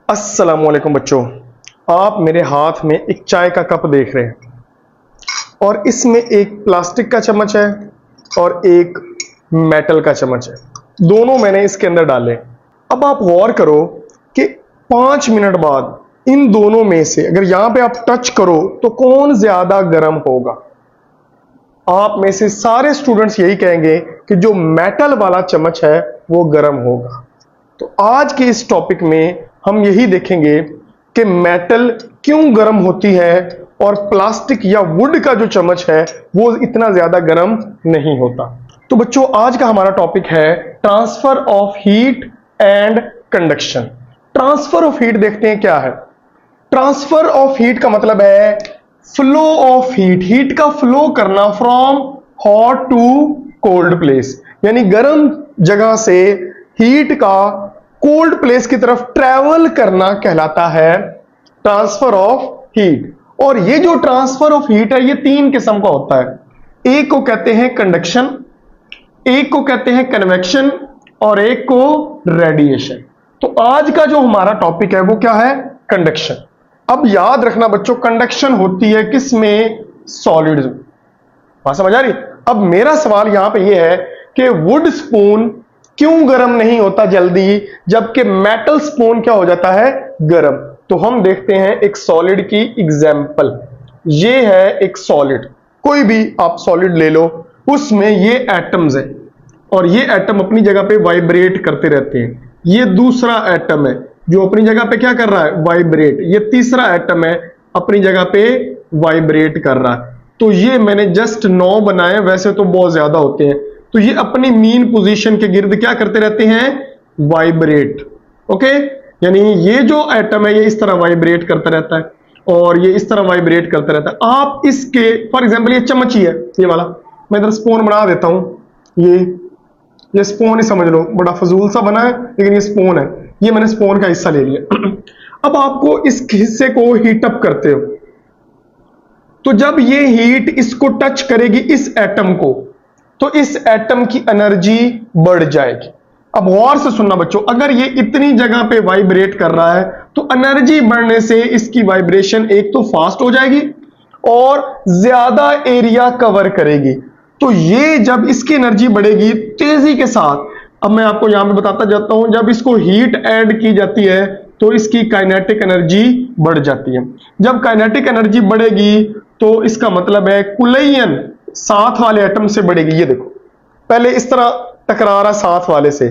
अस्सलामुअलैकुम बच्चों, आप मेरे हाथ में एक चाय का कप देख रहे हैं और इसमें एक प्लास्टिक का चम्मच है और एक मेटल का चम्मच है। दोनों मैंने इसके अंदर डाले। अब आप गौर करो कि 5 मिनट बाद इन दोनों में से अगर यहां पे आप टच करो तो कौन ज्यादा गर्म होगा? आप में से सारे स्टूडेंट्स यही कहेंगे कि जो मेटल वाला चम्मच है वो गर्म होगा। तो आज के इस टॉपिक में हम यही देखेंगे कि मेटल क्यों गर्म होती है और प्लास्टिक या वुड का जो चम्मच है वो इतना ज्यादा गर्म नहीं होता। तो बच्चों, आज का हमारा टॉपिक है transfer of heat and conduction. Transfer of heat देखते हैं क्या है। ट्रांसफर ऑफ हीट का मतलब है फ्लो ऑफ हीट, हीट का फ्लो करना from hot to cold place, यानी गर्म जगह से हीट का कोल्ड प्लेस की तरफ ट्रेवल करना कहलाता है ट्रांसफर ऑफ हीट। और ये जो ट्रांसफर ऑफ हीट है ये 3 किस्म का होता है। एक को कहते हैं कंडक्शन, एक को कहते हैं कन्वेक्शन और एक को रेडिएशन। तो आज का जो हमारा टॉपिक है वो क्या है? कंडक्शन। अब याद रखना बच्चों, कंडक्शन होती है किस में? सॉलिड्स में। बात समझ आ रही? अब मेरा सवाल यहां पे ये है कि वुड स्पून क्यों गर्म नहीं होता जल्दी, जबकि मेटल स्पून क्या हो जाता है? गर्म। तो हम देखते हैं एक सॉलिड की एग्जांपल। ये है एक सॉलिड, कोई भी आप सॉलिड ले लो, उसमें ये एटम्स है और ये एटम अपनी जगह पे वाइब्रेट करते रहते हैं। ये दूसरा एटम है जो अपनी जगह पे क्या कर रहा है? वाइब्रेट। ये तीसरा एटम है अपनी जगह पे वाइब्रेट कर रहा है। तो ये मैंने जस्ट 9 बनाए, वैसे तो बहुत ज्यादा होते हैं। तो ये अपनी मीन पोजीशन के गिर्द क्या करते रहते हैं? वाइब्रेट। ओके, यानी ये जो एटम है ये इस तरह वाइब्रेट करता रहता है और ये इस तरह वाइब्रेट करता रहता है। आप इसके फॉर एग्जांपल ये चम्मच ही है, ये वाला मैं इधर स्पून बना देता हूं। ये स्पून ही समझ लो, बड़ा फजूल सा बना है लेकिन ये स्पून है। ये मैंने स्पून का हिस्सा ले लिया। अब आपको इस हिस्से को हीट अप करते हो, तो जब ये हीट इसको टच करेगी इस एटम को, तो इस एटम की एनर्जी बढ़ जाएगी। अब गौर से सुनना बच्चों, अगर ये इतनी जगह पे वाइब्रेट कर रहा है तो एनर्जी बढ़ने से इसकी वाइब्रेशन एक तो फास्ट हो जाएगी और ज्यादा एरिया कवर करेगी। तो ये जब इसकी एनर्जी बढ़ेगी तेजी के साथ, अब मैं आपको यहां पे बताता जाता हूं, जब इसको हीट ऐड की जाती है तो इसकी काइनेटिक एनर्जी बढ़ जाती है। जब काइनेटिक एनर्जी बढ़ेगी तो इसका मतलब है कुलयन साथ वाले एटम से बढ़ेगी। ये देखो, पहले इस तरह टकरा रहा साथ वाले से,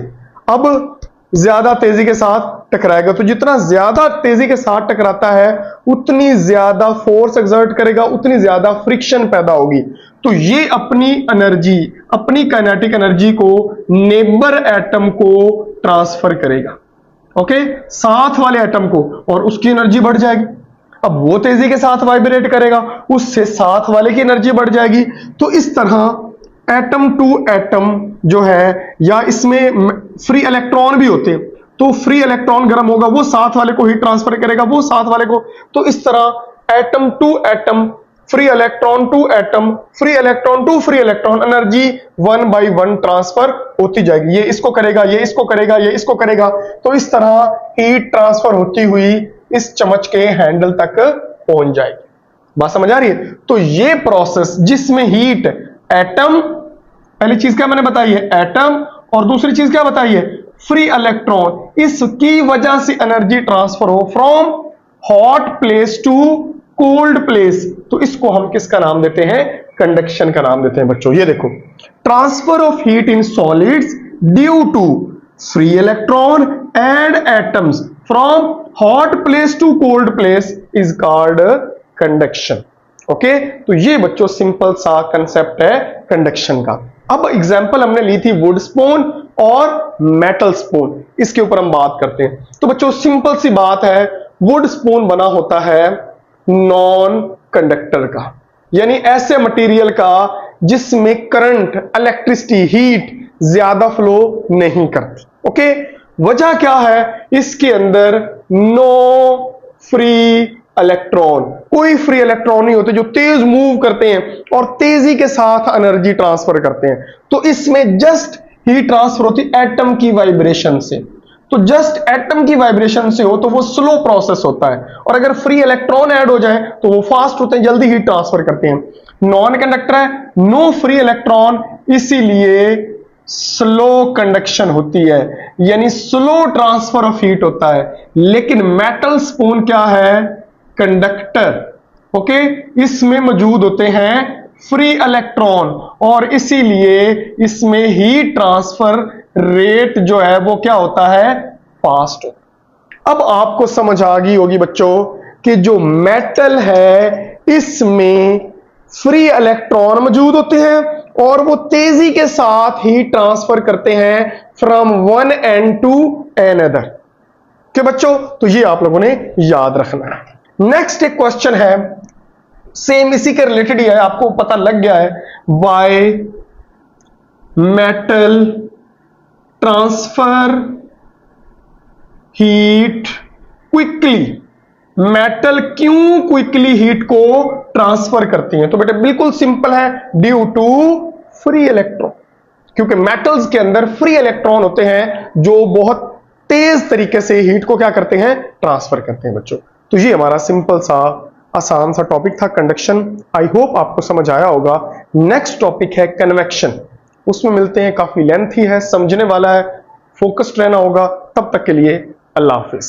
अब ज्यादा तेजी के साथ टकराएगा। तो जितना ज्यादा तेजी के साथ टकराता है उतनी ज्यादा फोर्स एक्सर्ट करेगा, उतनी ज्यादा फ्रिक्शन पैदा होगी। तो ये अपनी एनर्जी, अपनी काइनेटिक एनर्जी को नेबर एटम को ट्रांसफर करेगा। ओके, साथ वाले एटम को, और उसकी एनर्जी बढ़ जाएगी। अब वो तेजी के साथ वाइब्रेट करेगा, उससे साथ वाले की एनर्जी बढ़ जाएगी। तो इस तरह एटम टू एटम जो है, या इसमें फ्री इलेक्ट्रॉन भी होते हैं, तो फ्री इलेक्ट्रॉन गर्म होगा, वो साथ वाले को हीट ट्रांसफर करेगा, वो साथ वाले को। तो इस तरह atom to atom, free electron to atom, free electron to free electron, energy 1 by 1 transfer होती जाएगी। ये इसको करेगा, ये इसको करेगा, ये इसको करेगा। तो इस तरह हीट ट्रांसफर होती हुई इस चम्मच के हैंडल तक पहुंच जाएगी। बात समझ आ रही है? तो ये प्रोसेस जिसमें हीट, एटम, पहली चीज क्या मैंने बताई है? एटम, और दूसरी चीज क्या बताई है? Free electron. इसकी वजह से एनर्जी ट्रांसफर हो from hot place to cold place. तो इसको हम किसका नाम देते हैं? कंडक्शन का नाम देते हैं बच्चों। ये देखो, transfer of heat in solids due to free electron and atoms from hot place to cold place is called conduction. Okay, तो ये बच्चों सिंपल सा कंसेप्ट है कंडक्शन का। अब एग्जांपल हमने ली थी वुड स्पून और मेटल स्पून, इसके ऊपर हम बात करते हैं। तो बच्चों सिंपल सी बात है, वुड स्पून बना होता है नॉन कंडक्टर का, यानी ऐसे मटेरियल का जिसमें करंट, इलेक्ट्रिसिटी, हीट ज्यादा फ्लो नहीं करती। ओके, वजह क्या है? इसके अंदर नो फ्री इलेक्ट्रॉन, कोई फ्री इलेक्ट्रॉन नहीं होते जो तेज मूव करते हैं और तेजी के साथ एनर्जी ट्रांसफर करते हैं। तो इसमें जस्ट हीट ट्रांसफर होती एटम की वाइब्रेशन से। तो जस्ट एटम की वाइब्रेशन से हो तो वो स्लो प्रोसेस होता है, और अगर फ्री इलेक्ट्रॉन ऐड हो जाए तो वो फास्ट होते हैं, जल्दी हीट ट्रांसफर करते हैं। नॉन कंडक्टर है, नो फ्री इलेक्ट्रॉन, इसीलिए स्लो कंडक्शन होती है, यानी स्लो ट्रांसफर ऑफ हीट होता है। लेकिन मेटल स्पून क्या है? कंडक्टर। ओके, इसमें मौजूद होते हैं फ्री इलेक्ट्रॉन, और इसीलिए इसमें हीट ट्रांसफर रेट जो है वो क्या होता है? फास्ट। अब आपको समझ आ गई होगी बच्चों कि जो मेटल है इसमें फ्री इलेक्ट्रॉन मौजूद होते हैं और वो तेजी के साथ हीट ट्रांसफर करते हैं from one end to another. के बच्चों, तो ये आप लोगों ने याद रखना है। नेक्स्ट एक क्वेश्चन है, सेम इसी के रिलेटेड ही है, आपको पता लग गया है। Why metal transfer heat quickly, metal क्यों क्विकली हीट को ट्रांसफर करती हैं? तो बेटे बिल्कुल सिंपल है, ड्यू टू फ्री इलेक्ट्रॉन, क्योंकि मेटल्स के अंदर फ्री इलेक्ट्रॉन होते हैं जो बहुत तेज तरीके से हीट को क्या करते हैं? ट्रांसफर करते हैं बच्चों। तो ये हमारा सिंपल सा आसान सा टॉपिक था कंडक्शन। आई होप आपको समझ आया होगा। नेक्स्ट टॉपिक है कन्वेक्शन, उसमें मिलते हैं, काफी लेंथी है, समझने वाला है, फोकस्ड रहना होगा। तब तक के लिए अल्लाह हाफिज।